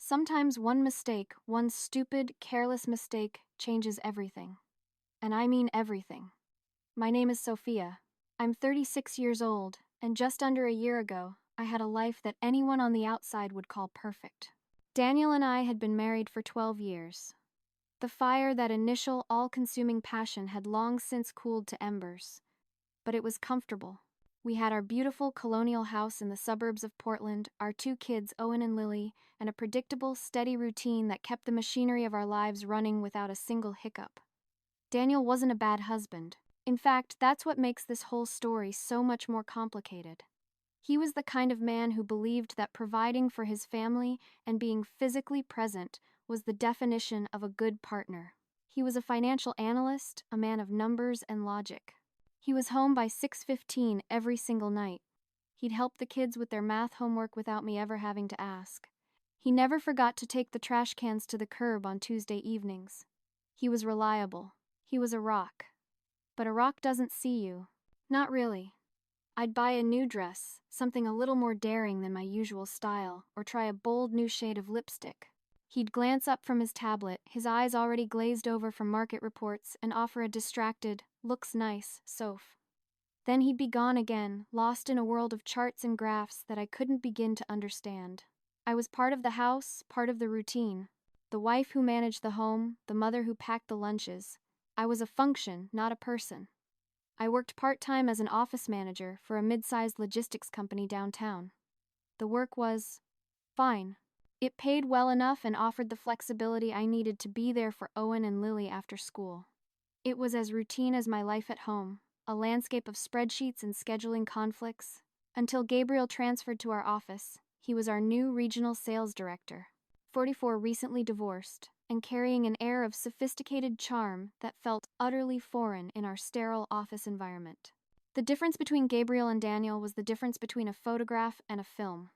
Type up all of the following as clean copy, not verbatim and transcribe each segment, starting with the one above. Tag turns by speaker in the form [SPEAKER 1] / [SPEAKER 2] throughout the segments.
[SPEAKER 1] Sometimes one mistake, one stupid, careless mistake, changes everything. And I mean everything. My name is Sophia. I'm 36 years old, and just under a year ago, I had a life that anyone on the outside would call perfect. Daniel and I had been married for 12 years. The fire, that initial, all-consuming passion, had long since cooled to embers. But it was comfortable. We had our beautiful colonial house in the suburbs of Portland, our two kids, Owen and Lily, and a predictable, steady routine that kept the machinery of our lives running without a single hiccup. Daniel wasn't a bad husband. In fact, that's what makes this whole story so much more complicated. He was the kind of man who believed that providing for his family and being physically present was the definition of a good partner. He was a financial analyst, a man of numbers and logic. He was home by 6:15 every single night. He'd help the kids with their math homework without me ever having to ask. He never forgot to take the trash cans to the curb on Tuesday evenings. He was reliable. He was a rock. But a rock doesn't see you. Not really. I'd buy a new dress, something a little more daring than my usual style, or try a bold new shade of lipstick. He'd glance up from his tablet, his eyes already glazed over from market reports, and offer a distracted, "Looks nice, Soph." Then he'd be gone again, lost in a world of charts and graphs that I couldn't begin to understand. I was part of the house, part of the routine. The wife who managed the home, the mother who packed the lunches. I was a function, not a person. I worked part-time as an office manager for a mid-sized logistics company downtown. The work was fine. It paid well enough and offered the flexibility I needed to be there for Owen and Lily after school. It was as routine as my life at home, a landscape of spreadsheets and scheduling conflicts, until Gabriel transferred to our office. He was our new regional sales director, 44, recently divorced, and carrying an air of sophisticated charm that felt utterly foreign in our sterile office environment. The difference between Gabriel and Daniel was the difference between a photograph and a film.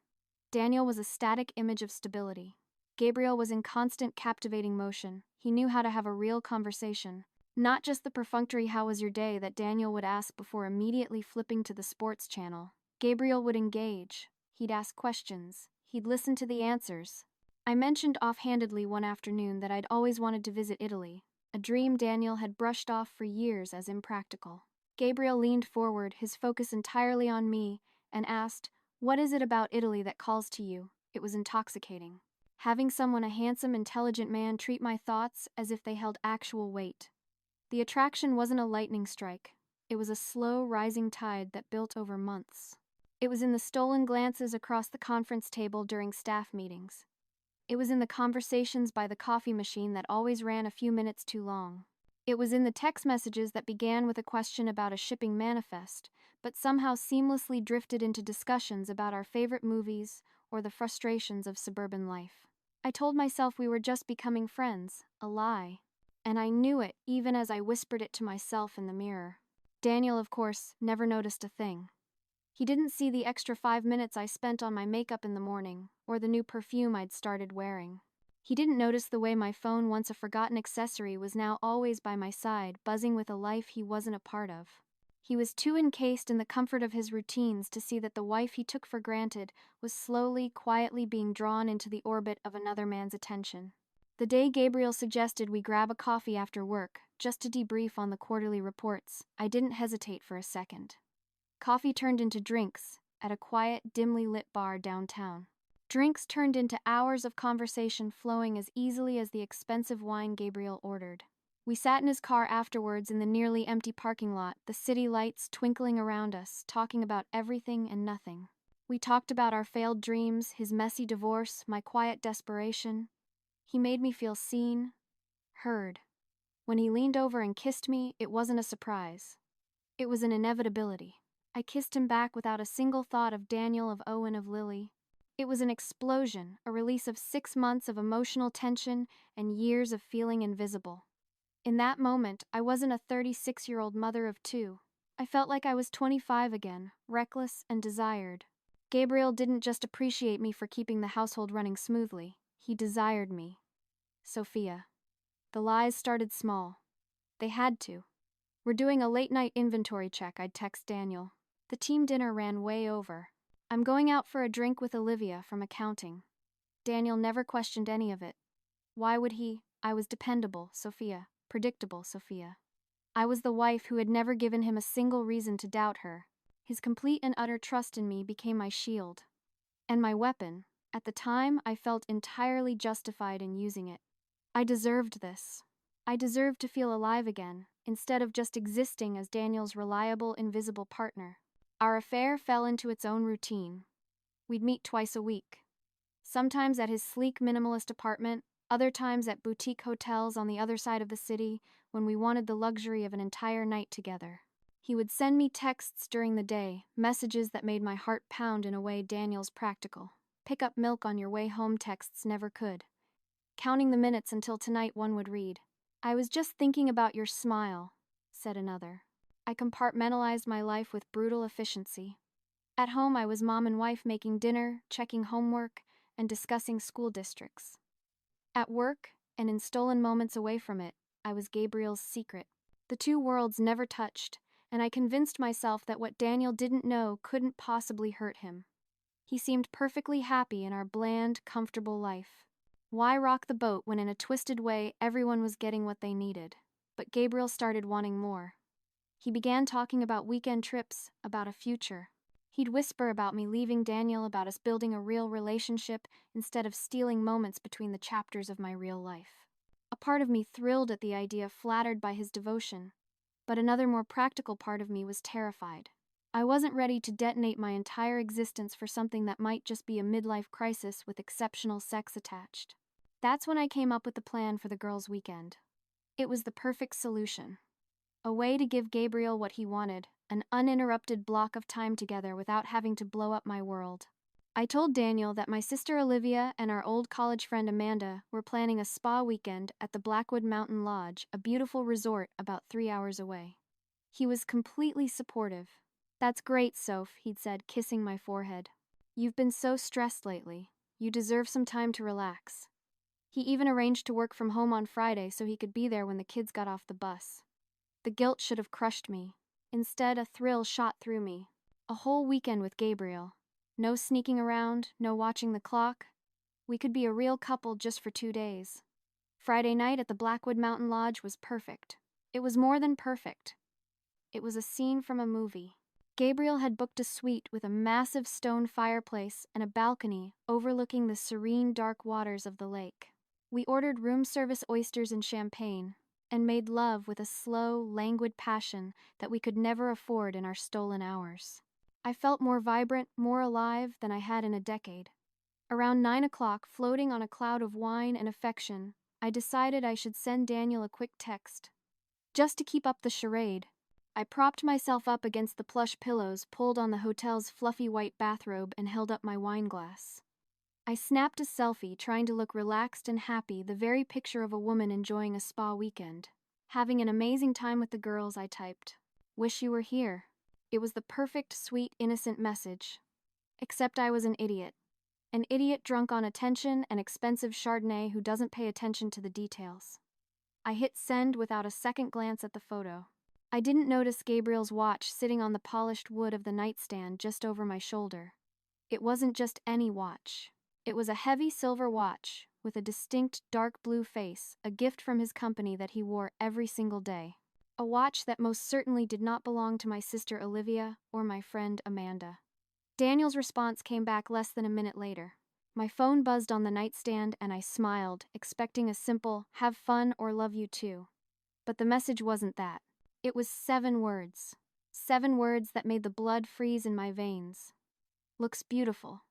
[SPEAKER 1] Daniel was a static image of stability. Gabriel was in constant, captivating motion. He knew how to have a real conversation, not just the perfunctory "how was your day" that Daniel would ask before immediately flipping to the sports channel. Gabriel would engage. He'd ask questions. He'd listen to the answers. I mentioned offhandedly one afternoon that I'd always wanted to visit Italy, a dream Daniel had brushed off for years as impractical. Gabriel leaned forward, his focus entirely on me, and asked, "What is it about Italy that calls to you?" It was intoxicating. Having someone, a handsome, intelligent man, treat my thoughts as if they held actual weight. The attraction wasn't a lightning strike. It was a slow, rising tide that built over months. It was in the stolen glances across the conference table during staff meetings. It was in the conversations by the coffee machine that always ran a few minutes too long. It was in the text messages that began with a question about a shipping manifest, but somehow seamlessly drifted into discussions about our favorite movies or the frustrations of suburban life. I told myself we were just becoming friends, a lie. And I knew it even as I whispered it to myself in the mirror. Daniel, of course, never noticed a thing. He didn't see the extra 5 minutes I spent on my makeup in the morning, or the new perfume I'd started wearing. He didn't notice the way my phone, once a forgotten accessory, was now always by my side, buzzing with a life he wasn't a part of. He was too encased in the comfort of his routines to see that the wife he took for granted was slowly, quietly being drawn into the orbit of another man's attention. The day Gabriel suggested we grab a coffee after work, just to debrief on the quarterly reports, I didn't hesitate for a second. Coffee turned into drinks at a quiet, dimly lit bar downtown. Drinks turned into hours of conversation flowing as easily as the expensive wine Gabriel ordered. We sat in his car afterwards in the nearly empty parking lot, the city lights twinkling around us, talking about everything and nothing. We talked about our failed dreams, his messy divorce, my quiet desperation. He made me feel seen, heard. When he leaned over and kissed me, it wasn't a surprise. It was an inevitability. I kissed him back without a single thought of Daniel, of Owen, of Lily. It was an explosion, a release of 6 months of emotional tension and years of feeling invisible. In that moment, I wasn't a 36-year-old mother of 2. I felt like I was 25 again, reckless and desired. Gabriel didn't just appreciate me for keeping the household running smoothly. He desired me. Sophia. The lies started small. They had to. "We're doing a late-night inventory check," I'd text Daniel. "The team dinner ran way over. I'm going out for a drink with Olivia from accounting." Daniel never questioned any of it. Why would he? I was dependable, Sophia. Predictable, Sophia. I was the wife who had never given him a single reason to doubt her. His complete and utter trust in me became my shield. And my weapon. At the time, I felt entirely justified in using it. I deserved this. I deserved to feel alive again, instead of just existing as Daniel's reliable, invisible partner. Our affair fell into its own routine. We'd meet twice a week. Sometimes at his sleek minimalist apartment, other times at boutique hotels on the other side of the city when we wanted the luxury of an entire night together. He would send me texts during the day, messages that made my heart pound in a way Daniel's practical. Pick up milk on your way home texts never could. Counting the minutes until tonight, one would read. I was just thinking about your smile, said another. I compartmentalized my life with brutal efficiency. At home, I was mom and wife making dinner, checking homework, and discussing school districts. At work, and in stolen moments away from it, I was Gabriel's secret. The two worlds never touched, and I convinced myself that what Daniel didn't know couldn't possibly hurt him. He seemed perfectly happy in our bland, comfortable life. Why rock the boat when in a twisted way everyone was getting what they needed? But Gabriel started wanting more. He began talking about weekend trips, about a future. He'd whisper about me leaving Daniel, about us building a real relationship instead of stealing moments between the chapters of my real life. A part of me thrilled at the idea, flattered by his devotion, but another more practical part of me was terrified. I wasn't ready to detonate my entire existence for something that might just be a midlife crisis with exceptional sex attached. That's when I came up with the plan for the girls' weekend. It was the perfect solution. A way to give Gabriel what he wanted, an uninterrupted block of time together without having to blow up my world. I told Daniel that my sister Olivia and our old college friend Amanda were planning a spa weekend at the Blackwood Mountain Lodge, a beautiful resort about 3 hours away. He was completely supportive. That's great, Soph, he'd said, kissing my forehead. You've been so stressed lately. You deserve some time to relax. He even arranged to work from home on Friday so he could be there when the kids got off the bus. The guilt should have crushed me. Instead, a thrill shot through me. A whole weekend with Gabriel. No sneaking around, no watching the clock. We could be a real couple just for 2 days. Friday night at the Blackwood Mountain Lodge was perfect. It was more than perfect. It was a scene from a movie. Gabriel had booked a suite with a massive stone fireplace and a balcony overlooking the serene dark waters of the lake. We ordered room service oysters and champagne, and made love with a slow, languid passion that we could never afford in our stolen hours. I felt more vibrant, more alive than I had in a decade. Around 9 o'clock, floating on a cloud of wine and affection, I decided I should send Daniel a quick text. Just to keep up the charade, I propped myself up against the plush pillows, pulled on the hotel's fluffy white bathrobe, and held up my wine glass. I snapped a selfie, trying to look relaxed and happy, the very picture of a woman enjoying a spa weekend. Having an amazing time with the girls, I typed. Wish you were here. It was the perfect, sweet, innocent message. Except I was an idiot. An idiot drunk on attention and expensive Chardonnay who doesn't pay attention to the details. I hit send without a second glance at the photo. I didn't notice Gabriel's watch sitting on the polished wood of the nightstand just over my shoulder. It wasn't just any watch. It was a heavy silver watch with a distinct dark blue face, a gift from his company that he wore every single day. A watch that most certainly did not belong to my sister Olivia or my friend Amanda. Daniel's response came back less than a minute later. My phone buzzed on the nightstand and I smiled, expecting a simple, have fun or love you too. But the message wasn't that. It was 7 words. 7 words that made the blood freeze in my veins. Looks beautiful.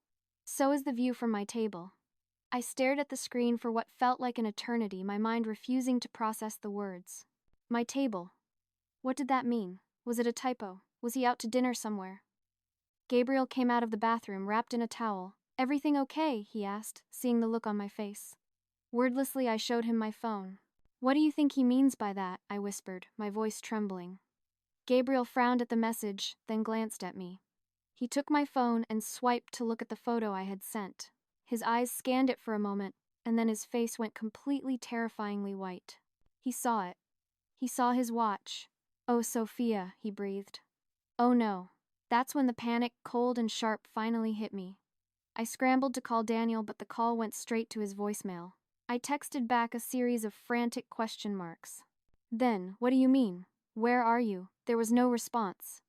[SPEAKER 1] So is the view from my table. I stared at the screen for what felt like an eternity, my mind refusing to process the words. My table. What did that mean? Was it a typo? Was he out to dinner somewhere? Gabriel came out of the bathroom, wrapped in a towel. Everything okay? He asked, seeing the look on my face. Wordlessly, I showed him my phone. What do you think he means by that? I whispered, my voice trembling. Gabriel frowned at the message, then glanced at me. He took my phone and swiped to look at the photo I had sent. His eyes scanned it for a moment, and then his face went completely terrifyingly white. He saw it. He saw his watch. Oh, Sophia, he breathed. Oh no. That's when the panic, cold and sharp, finally hit me. I scrambled to call Daniel, but the call went straight to his voicemail. I texted back a series of frantic question marks. Then, what do you mean? Where are you? There was no response.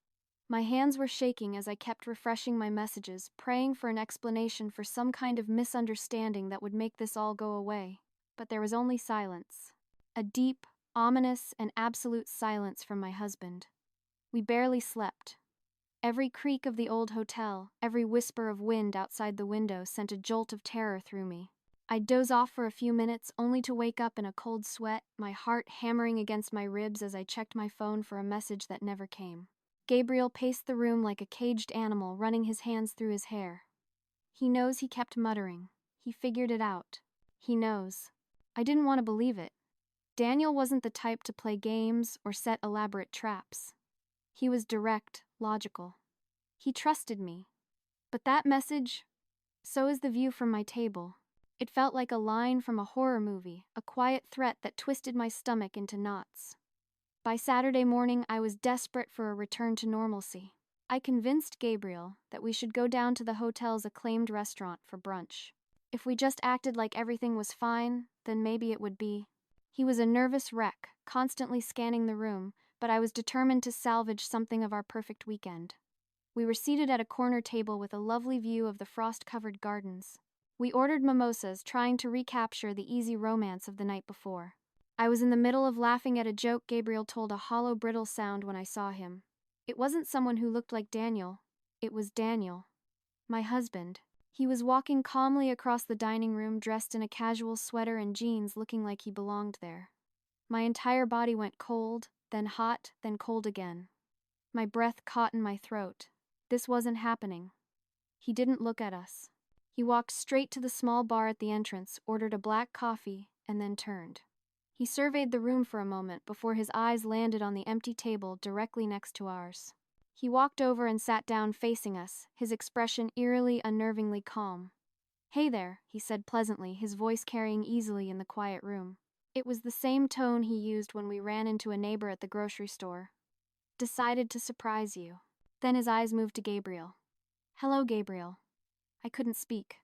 [SPEAKER 1] My hands were shaking as I kept refreshing my messages, praying for an explanation for some kind of misunderstanding that would make this all go away. But there was only silence. A deep, ominous, and absolute silence from my husband. We barely slept. Every creak of the old hotel, every whisper of wind outside the window sent a jolt of terror through me. I'd doze off for a few minutes, only to wake up in a cold sweat, my heart hammering against my ribs as I checked my phone for a message that never came. Gabriel paced the room like a caged animal, running his hands through his hair. He knows, he kept muttering. He figured it out. He knows. I didn't want to believe it. Daniel wasn't the type to play games or set elaborate traps. He was direct, logical. He trusted me. But that message, so is the view from my table. It felt like a line from a horror movie, a quiet threat that twisted my stomach into knots. By Saturday morning, I was desperate for a return to normalcy. I convinced Gabriel that we should go down to the hotel's acclaimed restaurant for brunch. If we just acted like everything was fine, then maybe it would be. He was a nervous wreck, constantly scanning the room, but I was determined to salvage something of our perfect weekend. We were seated at a corner table with a lovely view of the frost-covered gardens. We ordered mimosas, trying to recapture the easy romance of the night before. I was in the middle of laughing at a joke Gabriel told, a hollow, brittle sound when I saw him. It wasn't someone who looked like Daniel. It was Daniel. My husband. He was walking calmly across the dining room, dressed in a casual sweater and jeans, looking like he belonged there. My entire body went cold, then hot, then cold again. My breath caught in my throat. This wasn't happening. He didn't look at us. He walked straight to the small bar at the entrance, ordered a black coffee, and then turned. He surveyed the room for a moment before his eyes landed on the empty table directly next to ours. He walked over and sat down facing us, his expression eerily, unnervingly calm. "Hey there," he said pleasantly, his voice carrying easily in the quiet room. It was the same tone he used when we ran into a neighbor at the grocery store. "Decided to surprise you." Then his eyes moved to Gabriel. "Hello, Gabriel." I couldn't speak.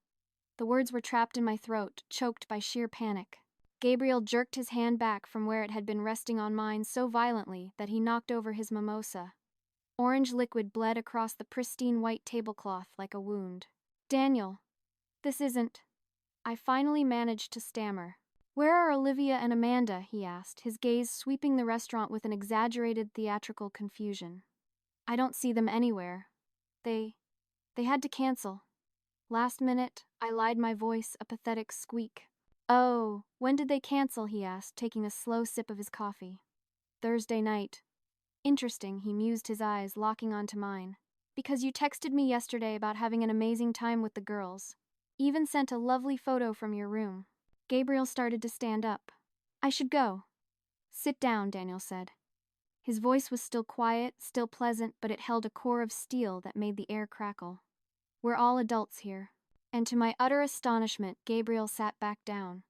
[SPEAKER 1] The words were trapped in my throat, choked by sheer panic. Gabriel jerked his hand back from where it had been resting on mine so violently that he knocked over his mimosa. Orange liquid bled across the pristine white tablecloth like a wound. "Daniel, this isn't..." I finally managed to stammer. "Where are Olivia and Amanda?" he asked, his gaze sweeping the restaurant with an exaggerated theatrical confusion. "I don't see them anywhere. They had to cancel. Last minute," I lied, my voice a pathetic squeak. "Oh, when did they cancel?" he asked, taking a slow sip of his coffee. "Thursday night." "Interesting," he mused, his eyes locking onto mine. "Because you texted me yesterday about having an amazing time with the girls. Even sent a lovely photo from your room." Gabriel started to stand up. "I should go." "Sit down," Daniel said. His voice was still quiet, still pleasant, but it held a core of steel that made the air crackle. "We're all adults here." And to my utter astonishment, Gabriel sat back down.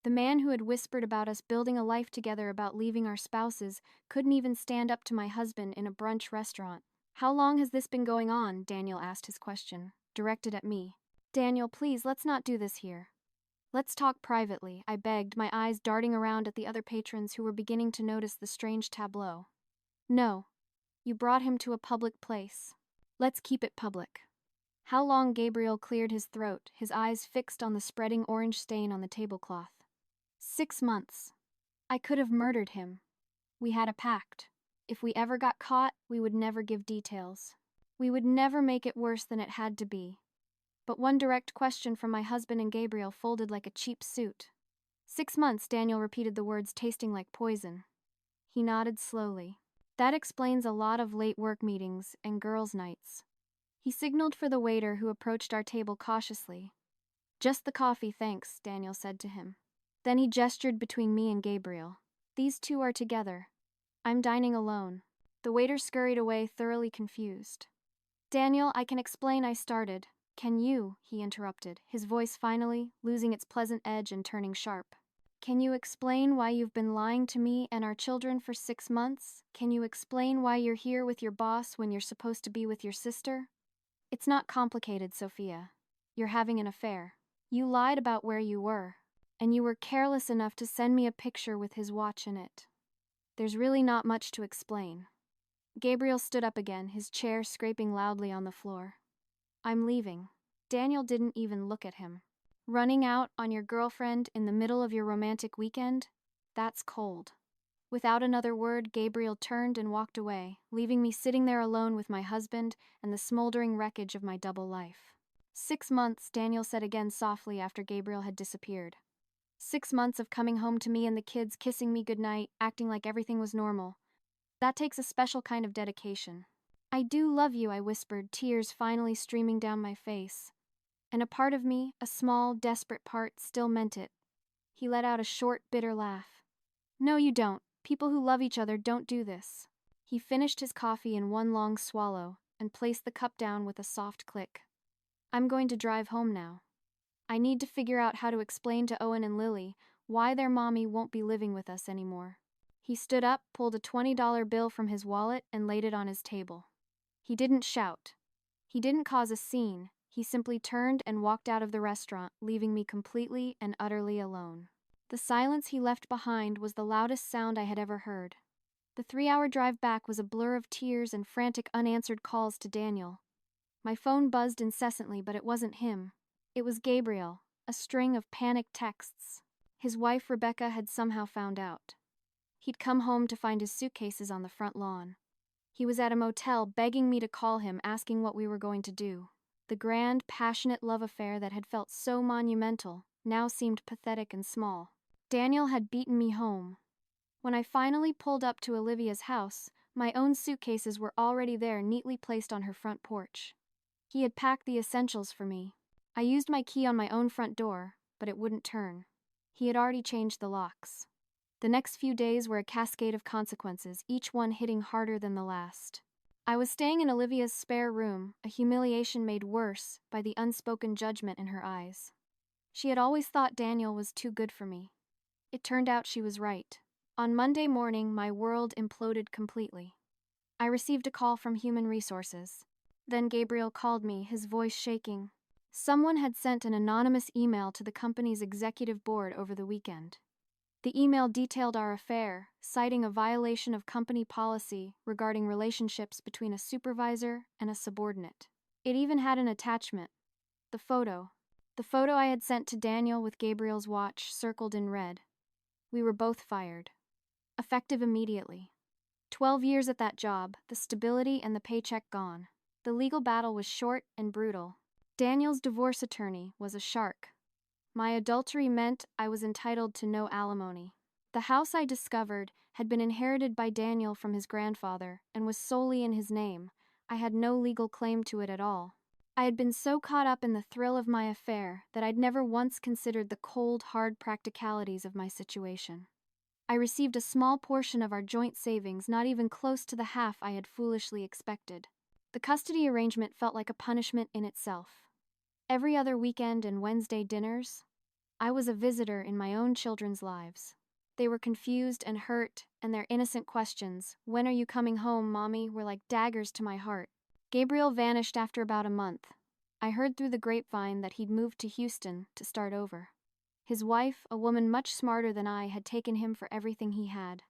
[SPEAKER 1] The man who had whispered about us building a life together, about leaving our spouses, couldn't even stand up to my husband in a brunch restaurant. "How long has this been going on?" Daniel asked his question, directed at me. "Daniel, please, let's not do this here. Let's talk privately," I begged, my eyes darting around at the other patrons who were beginning to notice the strange tableau. "No. You brought him to a public place. Let's keep it public." "How long?" Gabriel cleared his throat, his eyes fixed on the spreading orange stain on the tablecloth. 6 months. I could have murdered him. We had a pact. If we ever got caught, we would never give details. We would never make it worse than it had to be. But one direct question from my husband and Gabriel folded like a cheap suit. 6 months, Daniel repeated the words, tasting like poison. He nodded slowly. "That explains a lot of late work meetings and girls' nights." He signaled for the waiter, who approached our table cautiously. "Just the coffee, thanks," Daniel said to him. Then he gestured between me and Gabriel. "These two are together. I'm dining alone." The waiter scurried away, thoroughly confused. "Daniel, I can explain," I started. "Can you?" he interrupted, his voice finally losing its pleasant edge and turning sharp. "Can you explain why you've been lying to me and our children for 6 months? Can you explain why you're here with your boss when you're supposed to be with your sister?" "It's not complicated, Sophia. You're having an affair. You lied about where you were, and you were careless enough to send me a picture with his watch in it. There's really not much to explain." Gabriel stood up again, his chair scraping loudly on the floor. "I'm leaving." Daniel didn't even look at him. "Running out on your girlfriend in the middle of your romantic weekend? That's cold." Without another word, Gabriel turned and walked away, leaving me sitting there alone with my husband and the smoldering wreckage of my double life. 6 months, Daniel said again softly after Gabriel had disappeared. 6 months of coming home to me and the kids, kissing me goodnight, acting like everything was normal. That takes a special kind of dedication. "I do love you," I whispered, tears finally streaming down my face. And a part of me, a small, desperate part, still meant it. He let out a short, bitter laugh. "No, you don't. People who love each other don't do this." He finished his coffee in one long swallow and placed the cup down with a soft click. "I'm going to drive home now. I need to figure out how to explain to Owen and Lily why their mommy won't be living with us anymore." He stood up, pulled a $20 bill from his wallet, and laid it on his table. He didn't shout. He didn't cause a scene. He simply turned and walked out of the restaurant, leaving me completely and utterly alone. The silence he left behind was the loudest sound I had ever heard. The 3-hour drive back was a blur of tears and frantic unanswered calls to Daniel. My phone buzzed incessantly, but it wasn't him. It was Gabriel, a string of panicked texts. His wife Rebecca had somehow found out. He'd come home to find his suitcases on the front lawn. He was at a motel begging me to call him, asking what we were going to do. The grand, passionate love affair that had felt so monumental now seemed pathetic and small. Daniel had beaten me home. When I finally pulled up to Olivia's house, my own suitcases were already there, neatly placed on her front porch. He had packed the essentials for me. I used my key on my own front door, but it wouldn't turn. He had already changed the locks. The next few days were a cascade of consequences, each one hitting harder than the last. I was staying in Olivia's spare room, a humiliation made worse by the unspoken judgment in her eyes. She had always thought Daniel was too good for me. It turned out she was right. On Monday morning, my world imploded completely. I received a call from Human Resources. Then Gabriel called me, his voice shaking. Someone had sent an anonymous email to the company's executive board over the weekend. The email detailed our affair, citing a violation of company policy regarding relationships between a supervisor and a subordinate. It even had an attachment. The photo. The photo I had sent to Daniel with Gabriel's watch circled in red. We were both fired. Effective immediately. 12 years at that job, the stability and the paycheck gone. The legal battle was short and brutal. Daniel's divorce attorney was a shark. My adultery meant I was entitled to no alimony. The house, I discovered, had been inherited by Daniel from his grandfather and was solely in his name. I had no legal claim to it at all. I had been so caught up in the thrill of my affair that I'd never once considered the cold, hard practicalities of my situation. I received a small portion of our joint savings, not even close to the half I had foolishly expected. The custody arrangement felt like a punishment in itself. Every other weekend and Wednesday dinners, I was a visitor in my own children's lives. They were confused and hurt, and their innocent questions, "When are you coming home, Mommy?" were like daggers to my heart. Gabriel vanished after about a month. I heard through the grapevine that he'd moved to Houston to start over. His wife, a woman much smarter than I, had taken him for everything he had.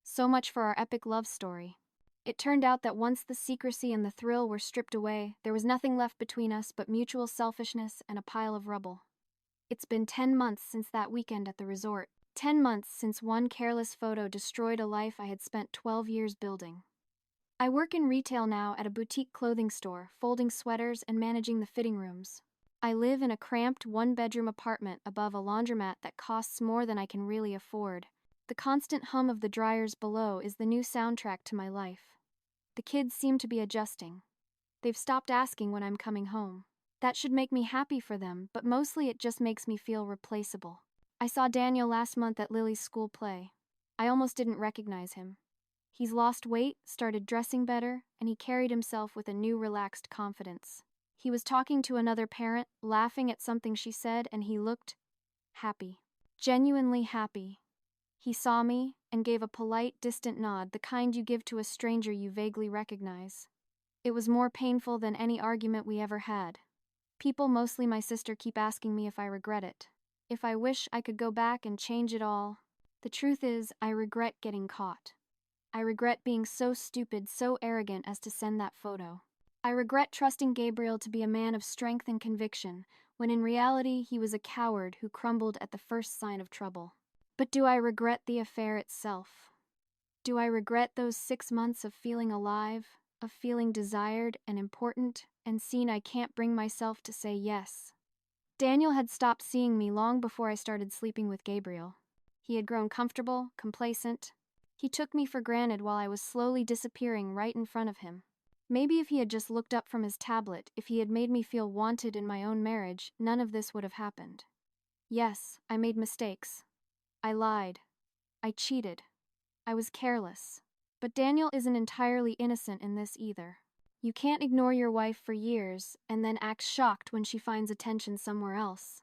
[SPEAKER 1] So much for our epic love story. It turned out that once the secrecy and the thrill were stripped away, there was nothing left between us but mutual selfishness and a pile of rubble. It's been 10 months since that weekend at the resort. 10 months since one careless photo destroyed a life I had spent 12 years building. I work in retail now at a boutique clothing store, folding sweaters and managing the fitting rooms. I live in a cramped one-bedroom apartment above a laundromat that costs more than I can really afford. The constant hum of the dryers below is the new soundtrack to my life. The kids seem to be adjusting. They've stopped asking when I'm coming home. That should make me happy for them, but mostly it just makes me feel replaceable. I saw Daniel last month at Lily's school play. I almost didn't recognize him. He's lost weight, started dressing better, and he carried himself with a new relaxed confidence. He was talking to another parent, laughing at something she said, and he looked happy. Genuinely happy. He saw me and gave a polite, distant nod, the kind you give to a stranger you vaguely recognize. It was more painful than any argument we ever had. People, mostly my sister, keep asking me if I regret it. If I wish I could go back and change it all. The truth is, I regret getting caught. I regret being so stupid, so arrogant as to send that photo. I regret trusting Gabriel to be a man of strength and conviction, when in reality he was a coward who crumbled at the first sign of trouble. But do I regret the affair itself? Do I regret those 6 months of feeling alive, of feeling desired and important, and seen I can't bring myself to say yes? Daniel had stopped seeing me long before I started sleeping with Gabriel. He had grown comfortable, complacent. He took me for granted while I was slowly disappearing right in front of him. Maybe if he had just looked up from his tablet, if he had made me feel wanted in my own marriage, none of this would have happened. Yes, I made mistakes. I lied. I cheated. I was careless. But Daniel isn't entirely innocent in this either. You can't ignore your wife for years and then act shocked when she finds attention somewhere else.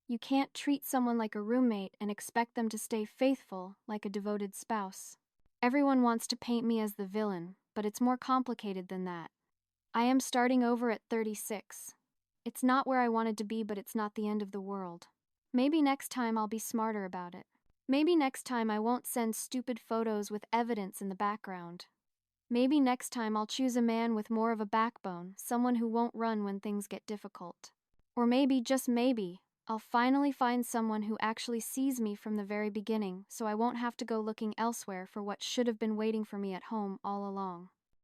[SPEAKER 1] You can't treat someone like a roommate and expect them to stay faithful like a devoted spouse. Everyone wants to paint me as the villain, but it's more complicated than that. I am starting over at 36. It's not where I wanted to be, but it's not the end of the world. Maybe next time I'll be smarter about it. Maybe next time I won't send stupid photos with evidence in the background. Maybe next time I'll choose a man with more of a backbone, someone who won't run when things get difficult. Or maybe, just maybe, I'll finally find someone who actually sees me from the very beginning, so I won't have to go looking elsewhere for what should have been waiting for me at home all along.